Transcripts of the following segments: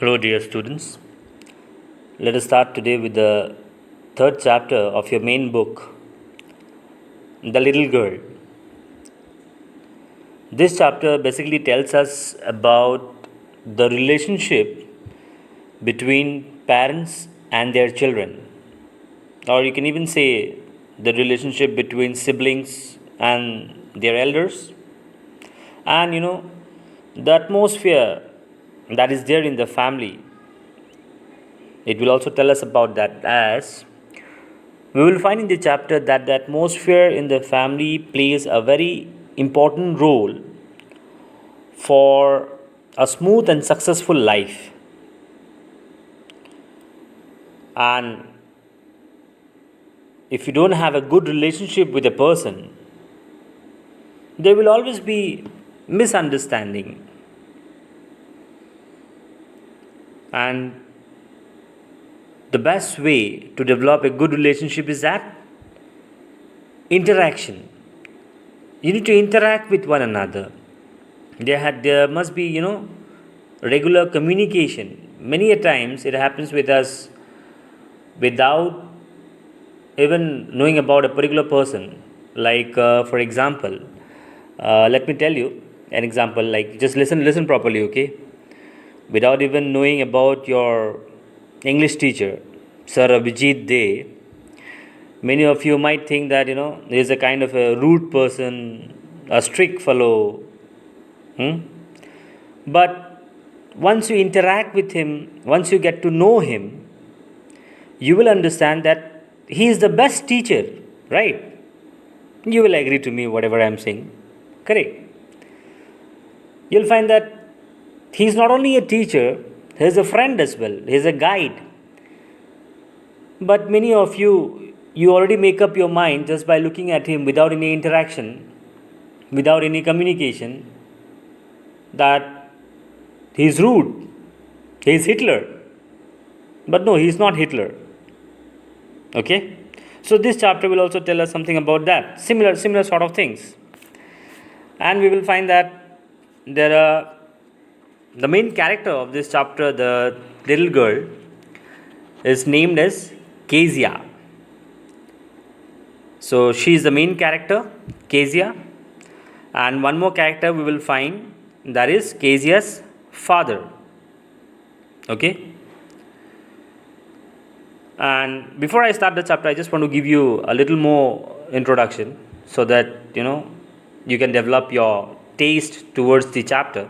Hello, dear students. Let us start today with the third chapter of your main book, The Little Girl. This chapter basically tells us about the relationship between parents and their children, or you can even say the relationship between siblings and their elders, and the atmosphere that is there in the family. It will also tell us about that, as we will find in the chapter that the atmosphere in the family plays a very important role for a smooth and successful life. And if you don't have a good relationship with a person, there will always be misunderstanding. And the best way to develop a good relationship is that interaction. You need to interact with one another. There must be regular communication. Many a times it happens with us without even knowing about a particular person. Like for example, let me tell you an example. Like, just listen properly, okay? Without even knowing about your English teacher, Sir Abhijit Day, many of you might think that he is a kind of a rude person, a strict fellow. Hmm? But once you interact with him, once you get to know him, you will understand that he is the best teacher, right? You will agree to me whatever I am saying. Correct. You'll find that he is not only a teacher, he is a friend as well, he is a guide. But many of you already make up your mind just by looking at him without any interaction, without any communication, that he is rude, he is Hitler. But no, he is not Hitler. Okay? So this chapter will also tell us something about that, similar sort of things. And we will find that there are the main character of this chapter, the little girl, is named as Kezia. So she is the main character, Kezia, and one more character we will find, that is Kezia's father. Okay? And before I start the chapter, I just want to give you a little more introduction so that you can develop your taste towards the chapter.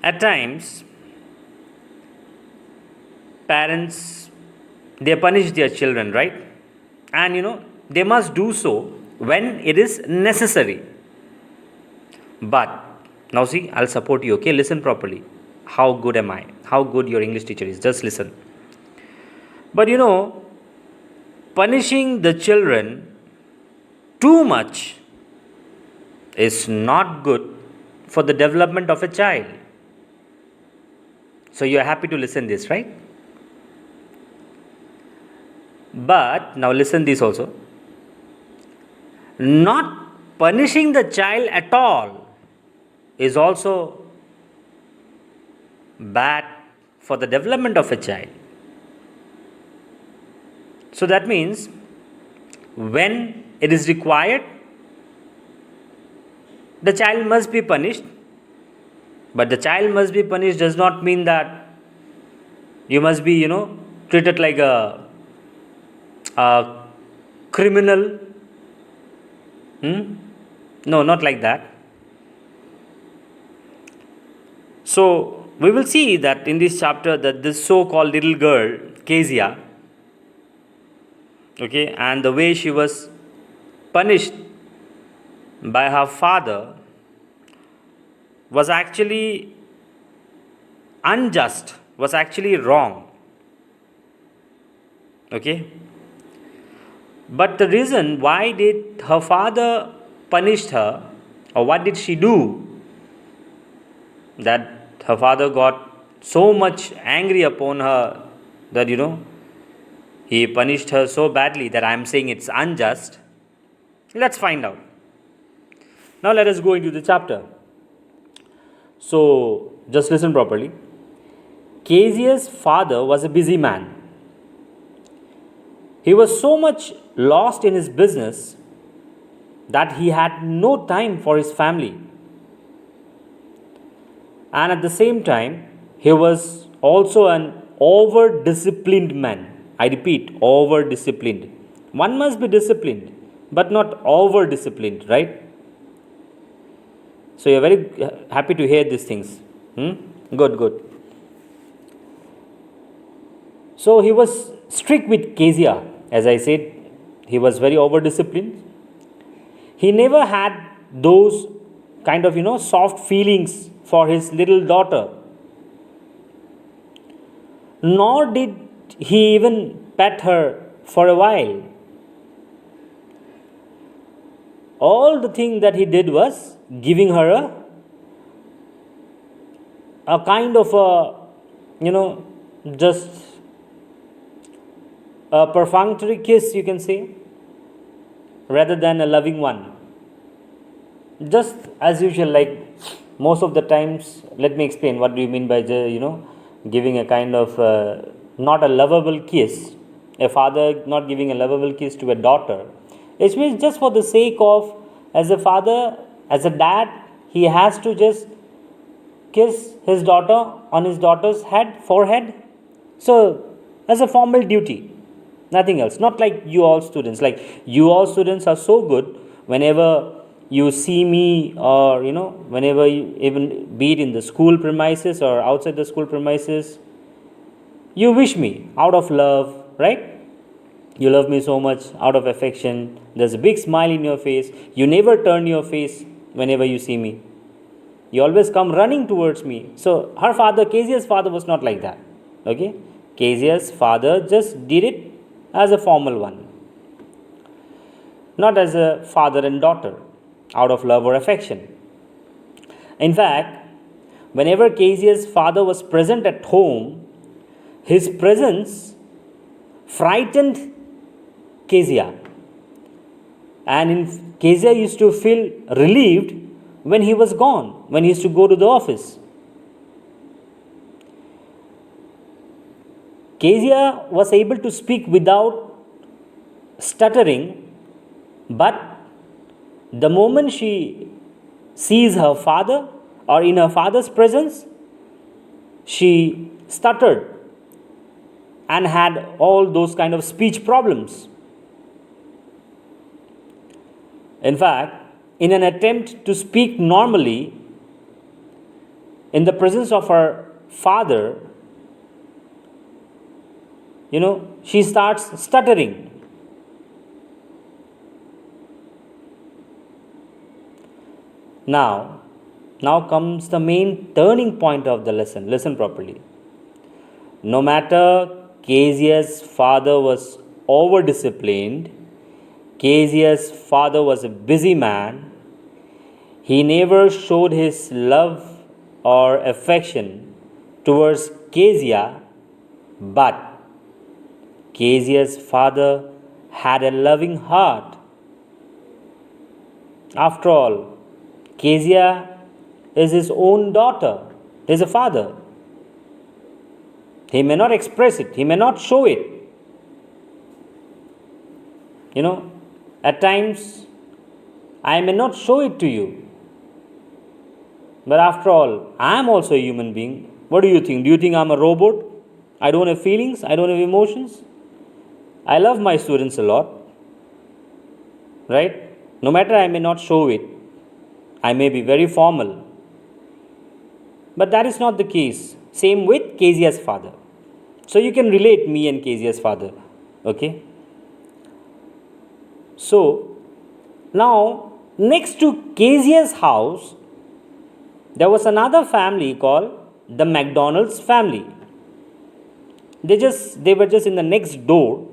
At times, parents, they punish their children, right? And they must do so when it is necessary. But now see, I'll support you, okay? Listen properly. How good am I? How good your English teacher is? Just listen. But punishing the children too much is not good for the development of a child. So you are happy to listen this, right? But now listen this also. Not punishing the child at all is also bad for the development of a child. So that means when it is required, the child must be punished. But the child must be punished does not mean that you must be, treated like a criminal. No, not like that. So we will see that in this chapter that this so-called little girl, Kezia, okay, and the way she was punished by her father was actually unjust, was actually wrong. Okay? But the reason why did her father punish her, or what did she do that her father got so much angry upon her that he punished her so badly that I am saying it's unjust? Let's find out. Now let us go into the chapter. So just listen properly. Kezia's father was a busy man. He was so much lost in his business that he had no time for his family. And at the same time, he was also an over disciplined man. I repeat, over disciplined. One must be disciplined, but not over disciplined, right? So you're very happy to hear these things. Hmm? Good, good. So he was strict with Kezia. As I said, he was very over disciplined. He never had those kind of, soft feelings for his little daughter. Nor did he even pet her for a while. All the thing that he did was giving her a kind of just a perfunctory kiss, you can say, rather than a loving one. Just as usual, like most of the times, let me explain what do you mean by giving a kind of not a lovable kiss. A father not giving a lovable kiss to a daughter. It means just for the sake of, as a father, as a dad, he has to just kiss his daughter on his daughter's forehead. So, as a formal duty, nothing else. Not like you all students. Like you all students are so good whenever you see me, or whenever you, even be it in the school premises or outside the school premises, you wish me out of love, right? You love me so much out of affection. There's a big smile in your face. You never turn your face whenever you see me. You always come running towards me. So her father, Kezia's father, was not like that. Okay? Kezia's father just did it as a formal one, not as a father and daughter, out of love or affection. In fact, whenever Kezia's father was present at home, his presence frightened Kezia. And Kezia used to feel relieved when he was gone, when he used to go to the office. Kezia was able to speak without stuttering, but the moment she sees her father or in her father's presence, she stuttered and had all those kind of speech problems. In fact, in an attempt to speak normally in the presence of her father, she starts stuttering. Now comes the main turning point of the lesson. Listen properly. No matter Kezia's father was over disciplined, Kezia's father was a busy man, he never showed his love or affection towards Kezia, but Kezia's father had a loving heart. After all, Kezia is his own daughter. There is a father. He may not express it, he may not show it. At times, I may not show it to you. But after all, I am also a human being. What do you think? Do you think I'm a robot? I don't have feelings, I don't have emotions. I love my students a lot. Right? No matter I may not show it, I may be very formal. But that is not the case. Same with Kezia's father. So you can relate me and Kezia's father. Okay? So, now next to Kezia's house, there was another family called the McDonald's family. They were just in the next door.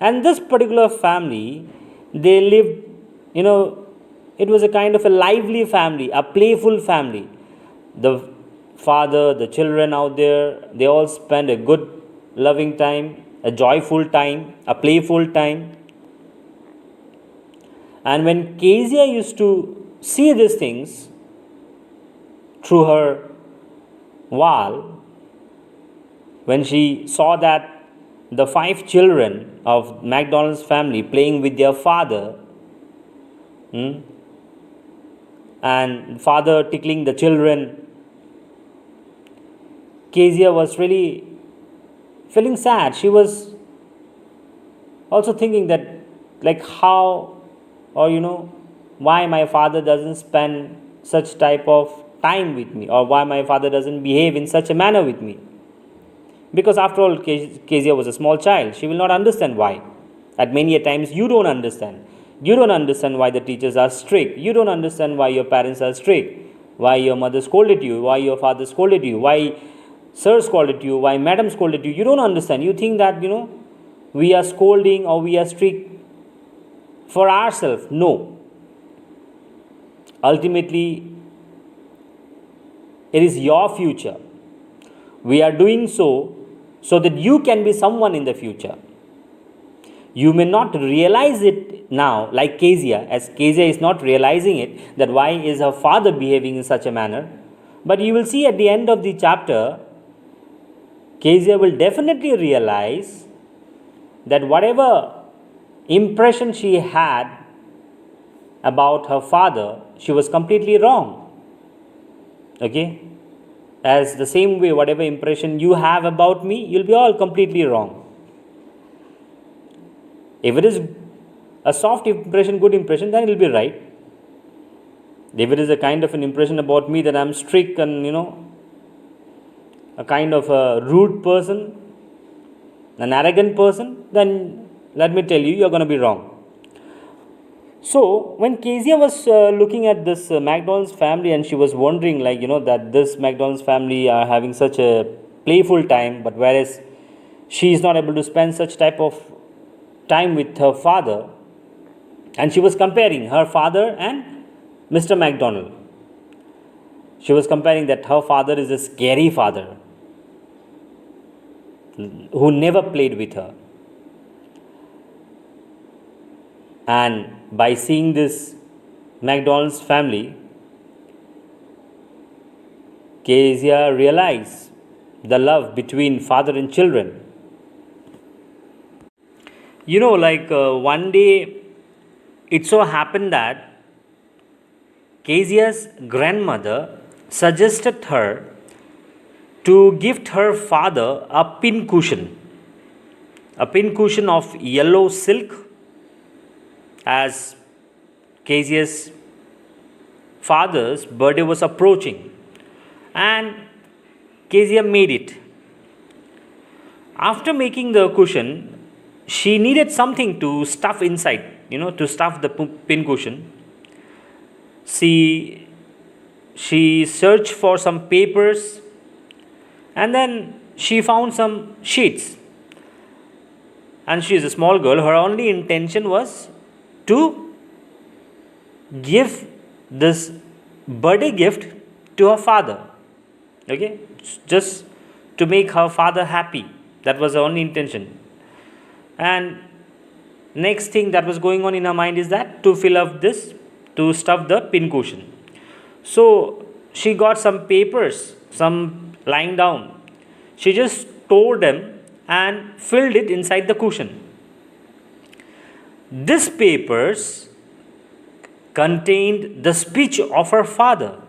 And this particular family, they lived, it was a kind of a lively family, a playful family. The father, the children out there, they all spend a good, loving time, a joyful time, a playful time. And when Kezia used to see these things through her while when she saw that the 5 children of McDonald's family playing with their father, hmm, and father tickling the children, Kezia was really feeling sad. She was also thinking that, like, how, or why my father doesn't spend such type of time with me, or why my father doesn't behave in such a manner with me. Because after all, Kezia was a small child. She will not understand why. At many a times, you don't understand. You don't understand why the teachers are strict. You don't understand why your parents are strict. Why your mother scolded you. Why your father scolded you. Why sir scolded you. Why madam scolded you. You don't understand. You think that, we are scolding or we are strict for ourselves. No. Ultimately, it is your future. We are doing so that you can be someone in the future. You may not realize it now, like Kezia, as Kezia is not realizing it, that why is her father behaving in such a manner. But you will see at the end of the chapter, Kezia will definitely realize that whatever impression she had about her father, she was completely wrong. Okay? As the same way, whatever impression you have about me, you'll be all completely wrong. If it is a soft impression, good impression, then it will be right. If it is a kind of an impression about me that I'm strict and, a kind of a rude person, an arrogant person, then let me tell you, you're going to be wrong. So, when Kezia was looking at this McDonald's family, and she was wondering, like, that this McDonald's family are having such a playful time, but whereas she is not able to spend such type of time with her father, and she was comparing her father and Mr. McDonald. She was comparing that her father is a scary father who never played with her. And by seeing this McDonald's family, Kezia realized the love between father and children. One day, it so happened that Kezia's grandmother suggested her to gift her father a pin cushion of yellow silk, as Kezia's father's birthday was approaching, and Kezia made it. After making the cushion, she needed something to stuff inside, to stuff the pin cushion. She searched for some papers, and then she found some sheets. And she is a small girl. Her only intention was to give this birthday gift to her father. Okay? Just to make her father happy. That was the only intention. And next thing that was going on in her mind is that to fill up this, to stuff the pin cushion. So she got some papers, some lying down. She just tore them and filled it inside the cushion. These papers contained the speech of her father.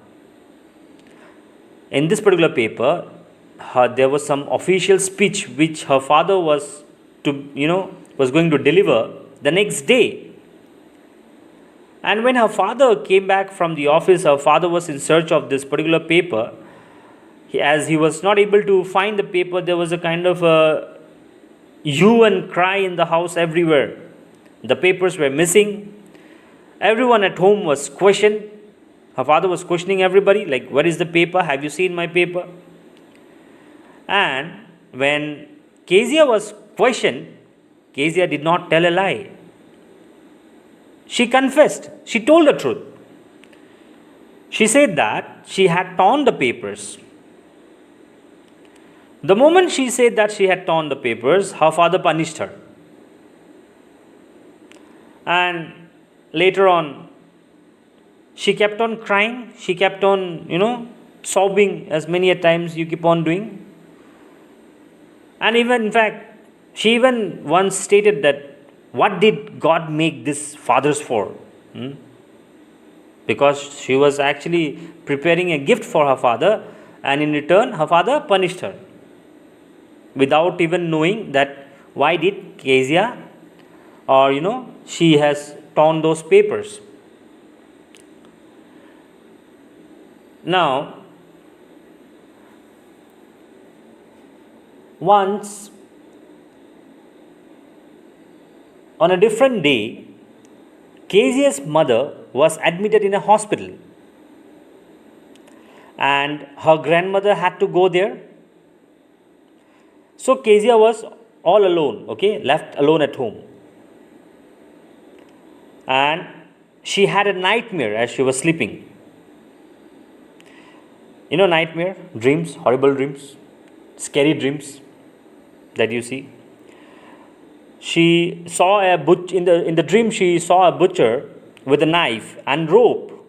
In this particular paper, there was some official speech which her father was going to deliver the next day. And when her father came back from the office, her father was in search of this particular paper. As he was not able to find the paper, there was a kind of a hue and cry in the house everywhere. The papers were missing. Everyone at home was questioned. Her father was questioning everybody, like, where is the paper? Have you seen my paper? And when Kezia was questioned, Kezia did not tell a lie. She confessed. She told the truth. She said that she had torn the papers. The moment she said that she had torn the papers, her father punished her. And later on, she kept on crying. She kept on, sobbing as many a times you keep on doing. And even, in fact, she even once stated that what did God make these fathers for? Hmm? Because she was actually preparing a gift for her father, and in return, her father punished her without even knowing that why did Kezia, or she has torn those papers. Now, once on a different day, Kezia's mother was admitted in a hospital, and her grandmother had to go there. So Kezia was all alone, okay, left alone at home. And she had a nightmare as she was sleeping. Nightmare, dreams, horrible dreams, scary dreams that you see. She saw in the dream she saw a butcher with a knife and rope.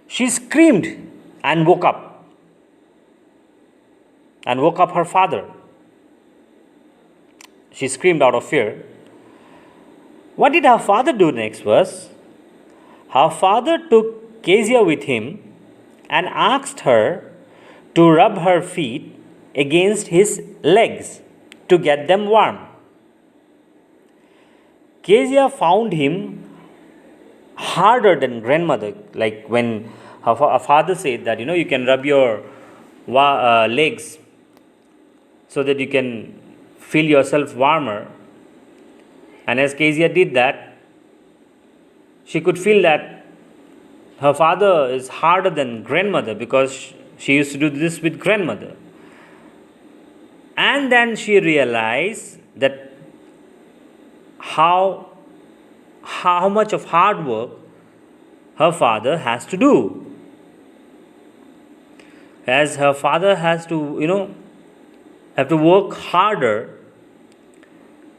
She screamed and woke up her father. She screamed out of fear. What did her father do next was, her father took Kezia with him and asked her to rub her feet against his legs to get them warm. Kezia found him harder than grandmother. Like when her father said that, you can rub your legs so that you can feel yourself warmer. And as Kezia did that, she could feel that her father is harder than grandmother, because she used to do this with grandmother. And then she realized that how much of hard work her father has to do. As her father has to, have to work harder,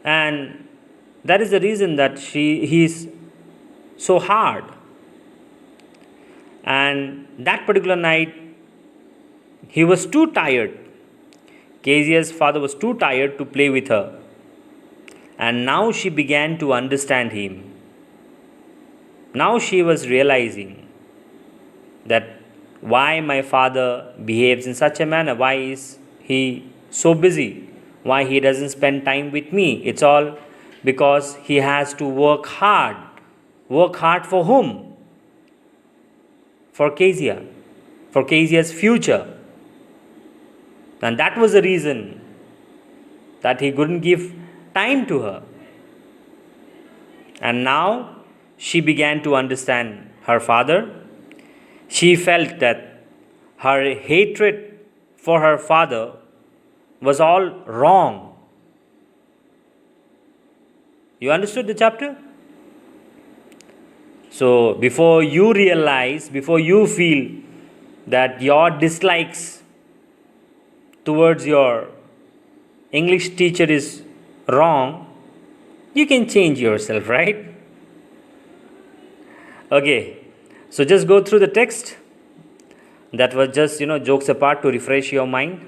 and that is the reason that he is so hard. And that particular night, he was too tired. Kezia's father was too tired to play with her. And now she began to understand him. Now she was realizing that why my father behaves in such a manner, why is he so busy, why he doesn't spend time with me. It's all because he has to work hard. Work hard for whom? For Kezia, for Kezia's future. And that was the reason that he couldn't give time to her. And now she began to understand her father. She felt that her hatred for her father was all wrong. You understood the chapter? So, before you realize, before you feel that your dislikes towards your English teacher is wrong, you can change yourself, right? Okay, so just go through the text. That was just, jokes apart to refresh your mind.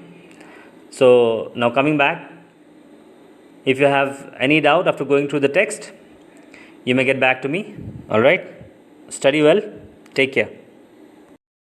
So, now coming back, if you have any doubt after going through the text, you may get back to me. Alright? Study well. Take care.